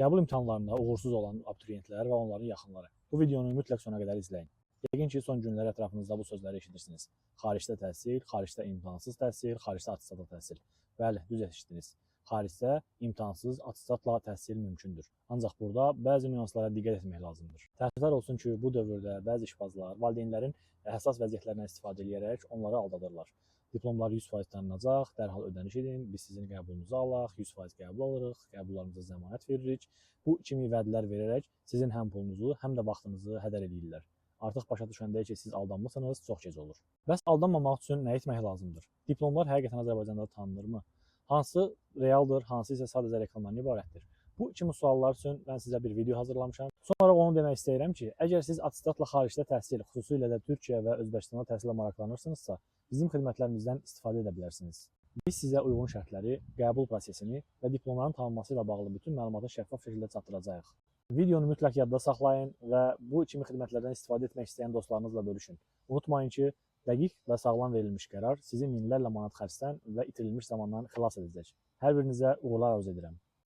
Qəbul imtahanlarında uğursuz olan abituriyentlər və onların yaxınları. Bu videonu mütləq sona qədər izləyin. Yəqin ki, son günlər ətrafınızda bu sözləri eşidirsiniz. Xaricdə təhsil, xaricdə imtahansız təhsil, xaricdə attestatla təhsil. Bəli, düz eşitdiniz. Xaricdə imtahansız, attestatla təhsil mümkündür. Ancaq burada bəzi nüanslara diqqət etmək lazımdır. Təəssüflər olsun ki, bu dövrdə bəzi işbazlar valideynlərin həssas vəziyyətlərindən istifadə edərək onları aldadırlar. Diplomlar 100% tanınacaq, dərhal ödəniş edin, biz sizin qəbulunuzu alaq, 100% qəbul alırıq, qəbullarımıza zəmanət veririk. Bu kimi vədlər verərək sizin həm pulunuzu, həm də vaxtınızı hədər edirlər. Artıq başa düşəndəyik ki, siz aldanmısınız, çox gec olur. Bəs aldanmamaq üçün nə etmək lazımdır? Diplomlar həqiqətən Azərbaycanda tanınırmı? Hansı realdır, hansı isə sadəcə reklamdan ibarətdir? Bu kimi suallar üçün mən sizə bir video hazırlamışam. Sonra onu demək istəyirəm ki, əgər siz attestatla xaricdə təhsil, xüsusilə də Türkiyə və Özbəkistanda təhsilə maraqlanırsınızsa, bizim xidmətlərimizdən istifadə edə bilərsiniz. Biz sizə uyğun şərtləri, qəbul prosesini və diplomların tanınması ilə bağlı bütün məlumatı şəffaf şəkildə çatdıracağıq. Videonu mütləq yadda saxlayın və bu kimi xidmətlərdən istifadə etmək istəyən dostlarınızla bölüşün. Unutmayın ki, dəqiq və sağlam verilmiş qərar sizi minlərlə manat xərcdən və itirilmiş zamandan xilas edəcək. Hər birinizə uğurlar arzu edirəm.